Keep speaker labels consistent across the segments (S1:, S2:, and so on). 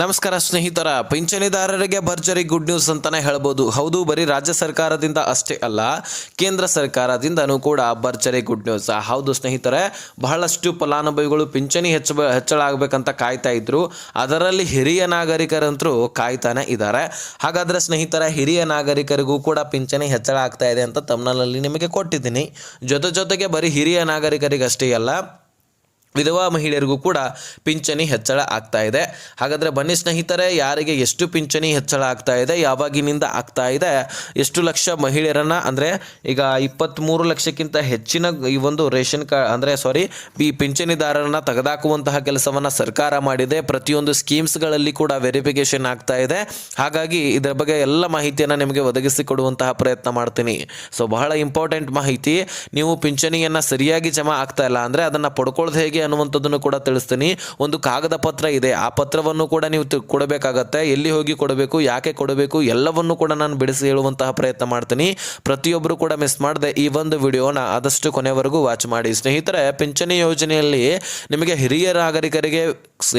S1: ನಮಸ್ಕಾರ ಸ್ನೇಹಿತರ, ಪಿಂಚಣಿದಾರರಿಗೆ ಭರ್ಜರಿ ಗುಡ್ ನ್ಯೂಸ್ ಅಂತಾನೆ ಹೇಳ್ಬೋದು. ಹೌದು, ಬರೀ ರಾಜ್ಯ ಸರ್ಕಾರದಿಂದ ಅಷ್ಟೇ ಅಲ್ಲ, ಕೇಂದ್ರ ಸರ್ಕಾರದಿಂದನೂ ಕೂಡ ಭರ್ಜರಿ ಗುಡ್ ನ್ಯೂಸ್. ಹೌದು ಸ್ನೇಹಿತರೆ, ಬಹಳಷ್ಟು ಫಲಾನುಭವಿಗಳು ಪಿಂಚಣಿ ಹೆಚ್ಚಳ ಆಗಬೇಕಂತ ಕಾಯ್ತಾ ಇದ್ರು. ಅದರಲ್ಲಿ ಹಿರಿಯ ನಾಗರಿಕರಂತರೂ ಕಾಯ್ತಾನೆ ಇದ್ದಾರೆ. ಹಾಗಾದ್ರೆ ಸ್ನೇಹಿತರ, ಹಿರಿಯ ನಾಗರಿಕರಿಗೂ ಕೂಡ ಪಿಂಚಣಿ ಹೆಚ್ಚಳ ಆಗ್ತಾ ಇದೆ ಅಂತ ತಮ್ನಲ್ಲಿ ನಿಮಗೆ ಕೊಟ್ಟಿದ್ದೀನಿ. ಜೊತೆಗೆ ಬರೀ ಹಿರಿಯ ನಾಗರಿಕರಿಗಷ್ಟೇ ಅಲ್ಲ, ವಿಧವಾ ಮಹಿಳೆಯರಿಗೂ ಕೂಡ ಪಿಂಚಣಿ ಹೆಚ್ಚಳ ಆಗ್ತಾ ಇದೆ. ಹಾಗಾದರೆ ಬನ್ನಿ ಸ್ನೇಹಿತರೆ, ಯಾರಿಗೆ ಎಷ್ಟು ಪಿಂಚಣಿ ಹೆಚ್ಚಳ ಆಗ್ತಾ ಇದೆ, ಯಾವಾಗಿನಿಂದ ಆಗ್ತಾ ಇದೆ, ಎಷ್ಟು ಲಕ್ಷ ಮಹಿಳೆಯರನ್ನು, ಅಂದರೆ ಈಗ 23 ಲಕ್ಷಕ್ಕಿಂತ ಹೆಚ್ಚಿನ ಈ ಒಂದು ರೇಷನ್ ಕಾರ್ಡ್ ಈ ಪಿಂಚಣಿದಾರರನ್ನು ತೆಗೆದಾಕುವಂತಹ ಕೆಲಸವನ್ನು ಸರ್ಕಾರ ಮಾಡಿದೆ. ಪ್ರತಿಯೊಂದು ಸ್ಕೀಮ್ಸ್ಗಳಲ್ಲಿ ಕೂಡ ವೆರಿಫಿಕೇಷನ್ ಆಗ್ತಾ ಇದೆ. ಹಾಗಾಗಿ ಇದರ ಬಗ್ಗೆ ಎಲ್ಲ ಮಾಹಿತಿಯನ್ನು ನಿಮಗೆ ಒದಗಿಸಿಕೊಡುವಂತಹ ಪ್ರಯತ್ನ ಮಾಡ್ತೀನಿ. ಸೊ ಬಹಳ ಇಂಪಾರ್ಟೆಂಟ್ ಮಾಹಿತಿ. ನೀವು ಪಿಂಚಣಿಯನ್ನು ಸರಿಯಾಗಿ ಜಮಾ ಆಗ್ತಾ ಇಲ್ಲ ಅಂದರೆ ಅದನ್ನು ಪಡ್ಕೊಳ್ಳೋದು ಹೇಗೆ ಅನ್ನುವಂಥದ್ದನ್ನು ಕೂಡ ತಿಳಿಸ್ತೀನಿ. ಒಂದು ಕಾಗದ ಪತ್ರ ಇದೆ, ಆ ಪತ್ರವನ್ನು ಕೂಡ ನೀವು ಕೊಡಬೇಕಾಗತ್ತೆ. ಎಲ್ಲಿ ಹೋಗಿ ಕೊಡಬೇಕು, ಯಾಕೆ ಕೊಡಬೇಕು, ಎಲ್ಲವನ್ನು ಕೂಡ ನಾನು ಬಿಡಿಸಿ ಹೇಳುವಂತಹ ಪ್ರಯತ್ನ ಮಾಡ್ತೀನಿ. ಪ್ರತಿಯೊಬ್ಬರು ಕೂಡ ಮಿಸ್ ಮಾಡದೆ ಈ ಒಂದು ವಿಡಿಯೋನ ಆದಷ್ಟು ಕೊನೆವರೆಗೂ ವಾಚ್ ಮಾಡಿ. ಸ್ನೇಹಿತರೆ, ಪಿಂಚಣಿ ಯೋಜನೆಯಲ್ಲಿ ನಿಮಗೆ ಹಿರಿಯ ನಾಗರಿಕರಿಗೆ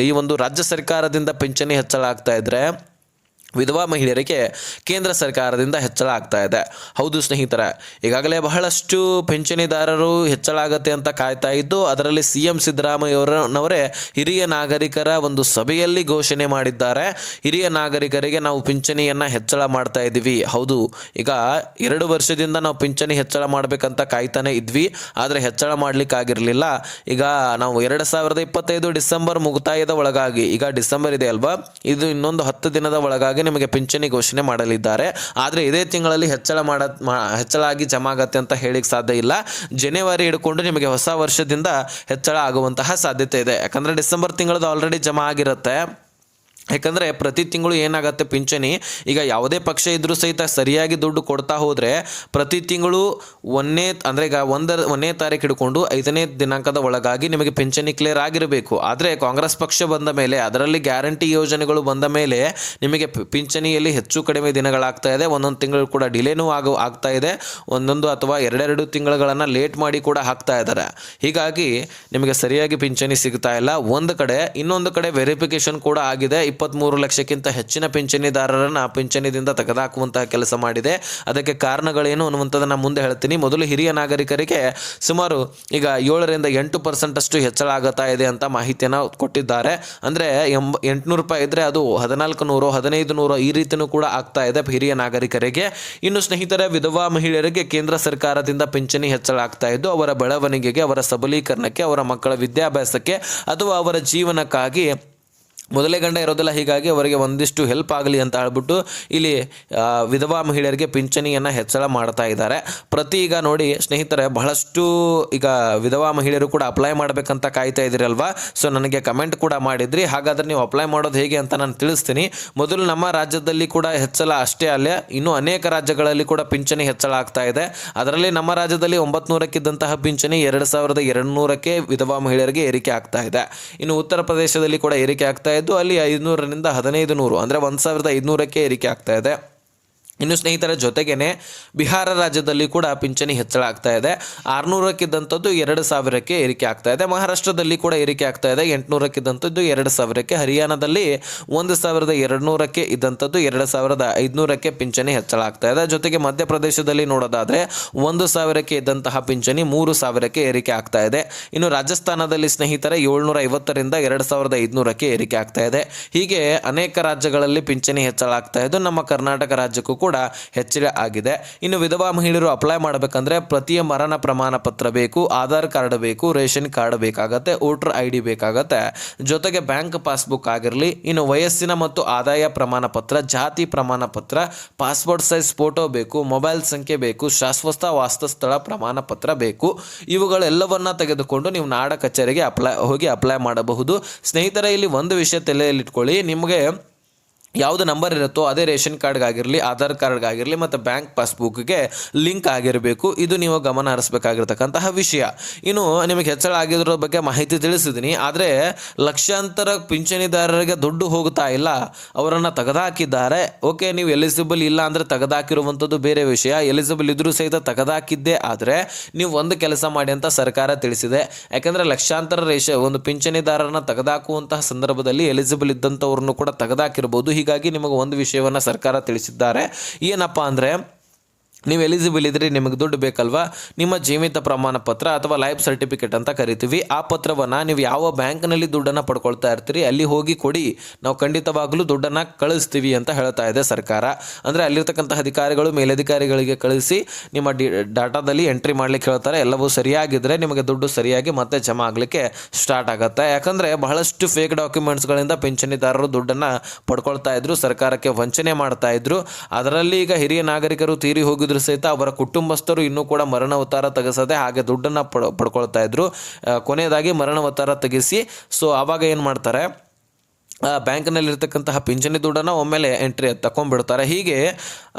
S1: ಈ ಒಂದು ರಾಜ್ಯ ಸರ್ಕಾರದಿಂದ ಪಿಂಚಣಿ ಹೆಚ್ಚಳ ಆಗ್ತಾ ಇದ್ರೆ, ವಿಧವಾ ಮಹಿಳೆಯರಿಗೆ ಕೇಂದ್ರ ಸರ್ಕಾರದಿಂದ ಹೆಚ್ಚಳ ಆಗ್ತಾ ಇದೆ. ಹೌದು ಸ್ನೇಹಿತರೆ, ಈಗಾಗಲೇ ಬಹಳಷ್ಟು ಪಿಂಚಣಿದಾರರು ಹೆಚ್ಚಳ ಆಗತ್ತೆ ಅಂತ ಕಾಯ್ತಾ ಇದ್ದು, ಅದರಲ್ಲಿ CM ಸಿದ್ದರಾಮಯ್ಯವರವರೇ ಹಿರಿಯ ನಾಗರಿಕರ ಒಂದು ಸಭೆಯಲ್ಲಿ ಘೋಷಣೆ ಮಾಡಿದ್ದಾರೆ. ಹಿರಿಯ ನಾಗರಿಕರಿಗೆ ನಾವು ಪಿಂಚಣಿಯನ್ನು ಹೆಚ್ಚಳ ಮಾಡ್ತಾ ಇದ್ದೀವಿ. ಹೌದು, ಈಗ 2 ವರ್ಷದಿಂದ ನಾವು ಪಿಂಚಣಿ ಹೆಚ್ಚಳ ಮಾಡಬೇಕಂತ ಕಾಯ್ತಾನೆ ಇದ್ವಿ, ಆದರೆ ಹೆಚ್ಚಳ ಮಾಡಲಿಕ್ಕಾಗಿರಲಿಲ್ಲ. ಈಗ ನಾವು 2025 ಡಿಸೆಂಬರ್ ಮುಕ್ತಾಯದ ಒಳಗಾಗಿ, ಈಗ ಡಿಸೆಂಬರ್ ಇದೆ ಅಲ್ವಾ, ಇದು ಇನ್ನೊಂದು 10 ದಿನದ ಒಳಗಾಗಿ ನಿಮಗೆ ಪಿಂಚಣಿ ಘೋಷಣೆ ಮಾಡಲಿದ್ದಾರೆ. ಆದರೆ ಇದೇ ತಿಂಗಳಲ್ಲಿ ಹೆಚ್ಚಳ ಆಗಿ ಜಮಾ ಆಗತ್ತೆ ಅಂತ ಹೇಳಿಕ್ಕೆ ಸಾಧ್ಯ ಇಲ್ಲ. ಜನವರಿ ಹಿಡ್ಕೊಂಡು ನಿಮಗೆ ಹೊಸ ವರ್ಷದಿಂದ ಹೆಚ್ಚಳ ಆಗುವಂತಹ ಸಾಧ್ಯತೆ ಇದೆ. ಯಾಕಂದರೆ ಡಿಸೆಂಬರ್ ತಿಂಗಳದ್ದು ಆಲ್ರೆಡಿ ಜಮಾ ಆಗಿರುತ್ತೆ. ಯಾಕಂದರೆ ಪ್ರತಿ ತಿಂಗಳು ಏನಾಗುತ್ತೆ, ಪಿಂಚಣಿ ಈಗ ಯಾವುದೇ ಪಕ್ಷ ಇದ್ರೂ ಸಹಿತ ಸರಿಯಾಗಿ ದುಡ್ಡು ಕೊಡ್ತಾ ಹೋದರೆ ಪ್ರತಿ ತಿಂಗಳು ಈಗ 1ನೇ ತಾರೀಕು ಹಿಡ್ಕೊಂಡು 5ನೇ ದಿನಾಂಕದ ಒಳಗಾಗಿ ನಿಮಗೆ ಪಿಂಚಣಿ ಕ್ಲಿಯರ್ ಆಗಿರಬೇಕು. ಆದರೆ ಕಾಂಗ್ರೆಸ್ ಪಕ್ಷ ಬಂದ ಮೇಲೆ, ಅದರಲ್ಲಿ ಗ್ಯಾರಂಟಿ ಯೋಜನೆಗಳು ಬಂದ ಮೇಲೆ ನಿಮಗೆ ಪಿಂಚಣಿಯಲ್ಲಿ ಹೆಚ್ಚು ಕಡಿಮೆ ದಿನಗಳಾಗ್ತಾ ಇದೆ. ಒಂದೊಂದು ತಿಂಗಳು ಕೂಡ ಡಿಲೇನೂ ಆಗ್ತಾ ಇದೆ. ಒಂದೊಂದು ಅಥವಾ 2 ತಿಂಗಳುಗಳನ್ನು ಲೇಟ್ ಮಾಡಿ ಕೂಡ ಹಾಕ್ತಾ ಇದ್ದಾರೆ. ಹೀಗಾಗಿ ನಿಮಗೆ ಸರಿಯಾಗಿ ಪಿಂಚಣಿ ಸಿಗ್ತಾ ಇಲ್ಲ ಒಂದು ಕಡೆ. ಇನ್ನೊಂದು ಕಡೆ ವೆರಿಫಿಕೇಶನ್ ಕೂಡ ಆಗಿದೆ. 23 ಲಕ್ಷಕ್ಕಿಂತ ಹೆಚ್ಚಿನ ಪಿಂಚಣಿದಾರರನ್ನು ಪಿಂಚಣಿದಿಂದ ತೆಗೆದುಹಾಕುವಂತಹ ಕೆಲಸ ಮಾಡಿದೆ. ಅದಕ್ಕೆ ಕಾರಣಗಳೇನು ಅನ್ನುವಂಥದ್ದನ್ನು ಮುಂದೆ ಹೇಳ್ತೀನಿ. ಮೊದಲು ಹಿರಿಯ ನಾಗರಿಕರಿಗೆ ಸುಮಾರು ಈಗ 7ರಿಂದ 8% ಅಷ್ಟು ಹೆಚ್ಚಳ ಆಗುತ್ತಾ ಇದೆ ಅಂತ ಮಾಹಿತಿಯನ್ನು ಕೊಟ್ಟಿದ್ದಾರೆ. ಅಂದರೆ 800 ರೂಪಾಯಿ ಇದ್ದರೆ ಅದು 1400, 1500 ಈ ರೀತಿಯೂ ಕೂಡ ಆಗ್ತಾ ಇದೆ ಹಿರಿಯ ನಾಗರಿಕರಿಗೆ. ಇನ್ನು ಸ್ನೇಹಿತರೆ, ವಿಧವಾ ಮಹಿಳೆಯರಿಗೆ ಕೇಂದ್ರ ಸರ್ಕಾರದಿಂದ ಪಿಂಚಣಿ ಹೆಚ್ಚಳ ಆಗ್ತಾ ಇದ್ದು, ಅವರ ಬೆಳವಣಿಗೆಗೆ, ಅವರ ಸಬಲೀಕರಣಕ್ಕೆ, ಅವರ ಮಕ್ಕಳ ವಿದ್ಯಾಭ್ಯಾಸಕ್ಕೆ ಅಥವಾ ಅವರ ಜೀವನಕ್ಕಾಗಿ ಮೊದಲೇ ಗಂಡ ಇರೋದಿಲ್ಲ, ಹೀಗಾಗಿ ಅವರಿಗೆ ಒಂದಿಷ್ಟು ಹೆಲ್ಪ್ ಆಗಲಿ ಅಂತ ಹೇಳ್ಬಿಟ್ಟು ಇಲ್ಲಿ ವಿಧವಾ ಮಹಿಳೆಯರಿಗೆ ಪಿಂಚಣಿಯನ್ನು ಹೆಚ್ಚಳ ಮಾಡ್ತಾ ಇದ್ದಾರೆ. ಈಗ ನೋಡಿ ಸ್ನೇಹಿತರೆ, ಬಹಳಷ್ಟು ಈಗ ವಿಧವಾ ಮಹಿಳೆಯರು ಕೂಡ ಅಪ್ಲೈ ಮಾಡಬೇಕಂತ ಕಾಯ್ತಾ ಇದ್ದೀರಲ್ವಾ. ಸೊ ನನಗೆ ಕಮೆಂಟ್ ಕೂಡ ಮಾಡಿದ್ರಿ. ಹಾಗಾದರೆ ನೀವು ಅಪ್ಲೈ ಮಾಡೋದು ಹೇಗೆ ಅಂತ ನಾನು ತಿಳಿಸ್ತೀನಿ. ಮೊದಲು ನಮ್ಮ ರಾಜ್ಯದಲ್ಲಿ ಕೂಡ ಹೆಚ್ಚಳ ಅಷ್ಟೇ ಅಲ್ಲ, ಇನ್ನೂ ಅನೇಕ ರಾಜ್ಯಗಳಲ್ಲಿ ಕೂಡ ಪಿಂಚಣಿ ಹೆಚ್ಚಳ ಆಗ್ತಾ ಇದೆ. ಅದರಲ್ಲಿ ನಮ್ಮ ರಾಜ್ಯದಲ್ಲಿ 900ಕ್ಕಿದ್ದಂತಹ ಪಿಂಚಣಿ 2200ಕ್ಕೆ ವಿಧವಾ ಮಹಿಳೆಯರಿಗೆ ಏರಿಕೆ ಆಗ್ತಾ ಇದೆ. ಇನ್ನು ಉತ್ತರ ಪ್ರದೇಶದಲ್ಲಿ ಕೂಡ ಏರಿಕೆ ಆಗ್ತಾ ಇದ್ದು, ಅಲ್ಲಿ 500ರಿಂದ 1500 ಅಂದರೆ 1500ಕ್ಕೆ ಏರಿಕೆ ಆಗ್ತಾ ಇದೆ. ಇನ್ನು ಸ್ನೇಹಿತರ, ಜೊತೆಗೇನೆ ಬಿಹಾರ ರಾಜ್ಯದಲ್ಲಿ ಕೂಡ ಪಿಂಚಣಿ ಹೆಚ್ಚಳ ಆಗ್ತಾ ಇದೆ. 600ಕ್ಕಿದ್ದಂಥದ್ದು 2000ಕ್ಕೆ ಏರಿಕೆ ಆಗ್ತಾ ಇದೆ. ಮಹಾರಾಷ್ಟ್ರದಲ್ಲಿ ಕೂಡ ಏರಿಕೆ ಆಗ್ತಾ ಇದೆ. 800ಕ್ಕಿದ್ದಂಥದ್ದು 2000ಕ್ಕೆ. ಹರಿಯಾಣದಲ್ಲಿ 1200ಕ್ಕೆ ಇದ್ದಂಥದ್ದು 2500ಕ್ಕೆ ಪಿಂಚಣಿ ಹೆಚ್ಚಳ ಆಗ್ತಾ ಇದೆ. ಜೊತೆಗೆ ಮಧ್ಯಪ್ರದೇಶದಲ್ಲಿ ನೋಡೋದಾದರೆ 1000ಕ್ಕೆ ಇದ್ದಂತಹ ಪಿಂಚಣಿ 3000ಕ್ಕೆ ಏರಿಕೆ ಆಗ್ತಾ ಇದೆ. ಇನ್ನು ರಾಜಸ್ಥಾನದಲ್ಲಿ ಸ್ನೇಹಿತರೆ 750ರಿಂದ 2500ಕ್ಕೆ ಏರಿಕೆ ಆಗ್ತಾ ಇದೆ. ಹೀಗೆ ಅನೇಕ ರಾಜ್ಯಗಳಲ್ಲಿ ಪಿಂಚಣಿ ಹೆಚ್ಚಳ ಆಗ್ತಾ ಇದ್ದು, ನಮ್ಮ ಕರ್ನಾಟಕ ರಾಜ್ಯಕ್ಕೂ ಕೂಡ ಹೆಚ್ಚಳ ಆಗಿದೆ. ಇನ್ನು ವಿಧವಾ ಮಹಿಳೆಯರು ಅಪ್ಲೈ ಮಾಡಬೇಕಂದ್ರೆ ಪ್ರತಿಯ ಮರಣ ಪ್ರಮಾಣ ಪತ್ರ ಬೇಕು, ಆಧಾರ್ ಕಾರ್ಡ್ ಬೇಕು, ರೇಷನ್ ಕಾರ್ಡ್ ಬೇಕಾಗತ್ತೆ, ವೋಟರ್ ID ಬೇಕಾಗತ್ತೆ, ಜೊತೆಗೆ ಬ್ಯಾಂಕ್ ಪಾಸ್ಬುಕ್ ಆಗಿರಲಿ. ಇನ್ನು ವಯಸ್ಸಿನ ಮತ್ತು ಆದಾಯ ಪ್ರಮಾಣ ಪತ್ರ, ಜಾತಿ ಪ್ರಮಾಣ ಪತ್ರ, ಪಾಸ್ಪೋರ್ಟ್ ಸೈಜ್ ಫೋಟೋ ಬೇಕು, ಮೊಬೈಲ್ ಸಂಖ್ಯೆ ಬೇಕು, ಶಾಶ್ವತ ವಾಸಸ್ಥಳ ಪ್ರಮಾಣ ಪತ್ರ ಬೇಕು. ಇವುಗಳೆಲ್ಲವನ್ನ ತೆಗೆದುಕೊಂಡು ನೀವು ನಾಡ ಕಚೇರಿಗೆ ಅಪ್ಲೈ ಮಾಡಬಹುದು. ಸ್ನೇಹಿತರೆ, ಇಲ್ಲಿ ಒಂದು ವಿಷಯ ತಲೆಯಲ್ಲಿಟ್ಕೊಳ್ಳಿ, ನಿಮಗೆ ಯಾವುದು ನಂಬರ್ ಇರುತ್ತೋ ಅದೇ ರೇಷನ್ ಕಾರ್ಡ್ಗಾಗಿರಲಿ, ಆಧಾರ್ ಕಾರ್ಡ್ಗಾಗಿರಲಿ ಮತ್ತು ಬ್ಯಾಂಕ್ ಪಾಸ್ಬುಕ್ಗೆ ಲಿಂಕ್ ಆಗಿರಬೇಕು. ಇದು ನೀವು ಗಮನ ಹರಿಸಬೇಕಾಗಿರ್ತಕ್ಕಂತಹ ವಿಷಯ. ಇನ್ನು ನಿಮಗೆ ಹೆಚ್ಚಳ ಆಗಿರೋ ಬಗ್ಗೆ ಮಾಹಿತಿ ತಿಳಿಸಿದ್ದೀನಿ. ಆದರೆ ಲಕ್ಷಾಂತರ ಪಿಂಚಣಿದಾರರಿಗೆ ದುಡ್ಡು ಹೋಗ್ತಾ ಇಲ್ಲ, ಅವರನ್ನು ತೆಗೆದುಹಾಕಿದ್ದಾರೆ. ಓಕೆ, ನೀವು ಎಲಿಜಿಬಲ್ ಇಲ್ಲ ಅಂದರೆ ತೆಗೆದುಹಾಕಿರುವಂಥದ್ದು ಬೇರೆ ವಿಷಯ. ಎಲಿಜಿಬಲ್ ಇದ್ರೂ ಸಹಿತ ತೆಗೆದುಹಾಕಿದ್ದೇ ಆದರೆ ನೀವು ಒಂದು ಕೆಲಸ ಮಾಡಿ ಅಂತ ಸರ್ಕಾರ ತಿಳಿಸಿದೆ. ಯಾಕೆಂದರೆ ಲಕ್ಷಾಂತರ ಒಂದು ಪಿಂಚಣಿದಾರರನ್ನು ತೆಗೆದುಹಾಕುವಂತಹ ಸಂದರ್ಭದಲ್ಲಿ ಎಲಿಜಿಬಲ್ ಇದ್ದಂಥವ್ರನ್ನು ಕೂಡ ತೆಗೆದುಹಾಕಿರ್ಬೋದು. ಹೀಗಾಗಿ ನಿಮಗೆ ಒಂದು ವಿಷಯವನ್ನು ಸರ್ಕಾರ ತಿಳಿಸಿದ್ದಾರೆ. ಏನಪ್ಪ ಅಂದರೆ, ನೀವು ಎಲಿಜಿಬಲ್ ಇದ್ದರೆ ನಿಮಗೆ ದುಡ್ಡು ಬೇಕಲ್ವಾ, ನಿಮ್ಮ ಜೀವಿತ ಪ್ರಮಾಣ ಪತ್ರ ಅಥವಾ ಲೈಫ್ ಸರ್ಟಿಫಿಕೇಟ್ ಅಂತ ಕರಿತೀವಿ. ಆ ಪತ್ರವನ್ನು ನೀವು ಯಾವ ಬ್ಯಾಂಕ್ನಲ್ಲಿ ದುಡ್ಡನ್ನು ಪಡ್ಕೊಳ್ತಾ ಇರ್ತೀರಿ ಅಲ್ಲಿ ಹೋಗಿ ಕೊಡಿ, ನಾವು ಖಂಡಿತವಾಗಲೂ ದುಡ್ಡನ್ನು ಕಳಿಸ್ತೀವಿ ಅಂತ ಹೇಳ್ತಾ ಇದೆ ಸರ್ಕಾರ. ಅಂದರೆ ಅಲ್ಲಿರ್ತಕ್ಕಂಥ ಅಧಿಕಾರಿಗಳು ಮೇಲಧಿಕಾರಿಗಳಿಗೆ ಕಳಿಸಿ ನಿಮ್ಮ ಡಾಟಾದಲ್ಲಿ ಎಂಟ್ರಿ ಮಾಡಲಿಕ್ಕೆ ಹೇಳ್ತಾರೆ. ಎಲ್ಲವೂ ಸರಿಯಾಗಿದ್ದರೆ ನಿಮಗೆ ದುಡ್ಡು ಸರಿಯಾಗಿ ಮತ್ತೆ ಜಮಾ ಆಗಲಿಕ್ಕೆ ಸ್ಟಾರ್ಟ್ ಆಗುತ್ತೆ. ಯಾಕಂದರೆ ಬಹಳಷ್ಟು ಫೇಕ್ ಡಾಕ್ಯುಮೆಂಟ್ಸ್ಗಳಿಂದ ಪಿಂಚಣಿದಾರರು ದುಡ್ಡನ್ನು ಪಡ್ಕೊಳ್ತಾ ಇದ್ರು, ಸರ್ಕಾರಕ್ಕೆ ವಂಚನೆ ಮಾಡ್ತಾ ಇದ್ರು. ಅದರಲ್ಲಿ ಈಗ ಹಿರಿಯ ನಾಗರಿಕರು ತೀರಿ ಹೋಗಿದ್ರು ಸಹಿತ ಅವರ ಕುಟುಂಬಸ್ಥರು ಇನ್ನೂ ಕೂಡ ಮರಣೋತ್ತರ ತೆಗೆಸದೆ ಹಾಗೆ ದುಡ್ಡನ್ನು ಪಡ್ಕೊಳ್ತಾ ಇದ್ರು. ಕೊನೆಯದಾಗಿ ಮರಣೋತ್ತರ ತೆಗೆಸಿ ಆವಾಗ ಏನು ಮಾಡ್ತಾರೆ, ಬ್ಯಾಂಕ್ನಲ್ಲಿರ್ತಕ್ಕಂತಹ ಪಿಂಚಣಿ ದುಡ್ಡನ್ನು ಒಮ್ಮೆಲೆ ಎಂಟ್ರಿ ತಗೊಂಡ್ಬಿಡ್ತಾರೆ. ಹೀಗೆ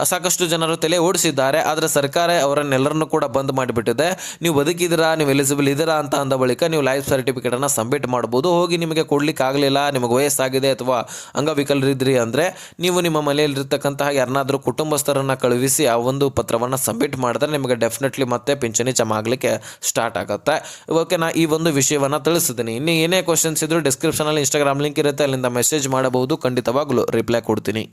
S1: ಸಾಕಷ್ಟು ಜನರು ತಲೆ ಓಡಿಸಿದ್ದಾರೆ. ಆದರೆ ಸರ್ಕಾರ ಅವರನ್ನೆಲ್ಲರನ್ನೂ ಕೂಡ ಬಂದ್ ಮಾಡಿಬಿಟ್ಟಿದೆ. ನೀವು ಬದುಕಿದ್ದೀರಾ, ನೀವು ಎಲಿಜಿಬಲ್ ಇದ್ದೀರಾ ಅಂತ ಅಂದ ಬಳಿಕ ನೀವು ಲೈಫ್ ಸರ್ಟಿಫಿಕೇಟನ್ನು ಸಬ್ಮಿಟ್ ಮಾಡ್ಬೋದು. ಹೋಗಿ ನಿಮಗೆ ಕೊಡ್ಲಿಕ್ಕೆ ಆಗಲಿಲ್ಲ, ನಿಮಗೆ ವಯಸ್ಸಾಗಿದೆ ಅಥವಾ ಅಂಗವಿಕಲರಿದ್ರಿ ಅಂದರೆ ನೀವು ನಿಮ್ಮ ಮನೆಯಲ್ಲಿರ್ತಕ್ಕಂತಹ ಯಾರನ್ನಾದರೂ ಕುಟುಂಬಸ್ಥರನ್ನು ಕಳುಹಿಸಿ ಆ ಒಂದು ಪತ್ರವನ್ನು ಸಬ್ಮಿಟ್ ಮಾಡಿದ್ರೆ ನಿಮಗೆ ಡೆಫಿನೆಟ್ಲಿ ಮತ್ತೆ ಪಿಂಚಣಿ ಜಮಾ ಆಗಲಿಕ್ಕೆ ಸ್ಟಾರ್ಟ್ ಆಗುತ್ತೆ. ಓಕೆ, ನಾ ಈ ಒಂದು ವಿಷಯವನ್ನು ತಿಳಿಸಿದ್ದೀನಿ. ಇನ್ನು ಏನೇ ಕ್ವಶನ್ಸ್ ಇದ್ದರೂ ಡಿಸ್ಕ್ರಿಪ್ಷನಲ್ಲಿ ಇನ್ಸ್ಟಾಗ್ರಾಮ್ ಲಿಂಕ್ ಇರುತ್ತೆ, ಅಲ್ಲಿಂದ ಮೆಸೇಜ್ ಮಾಡಬಹುದು. ಖಂಡಿತವಾಗ್ಲೂ ರಿಪ್ಲೈ ಕೊಡ್ತೀನಿ.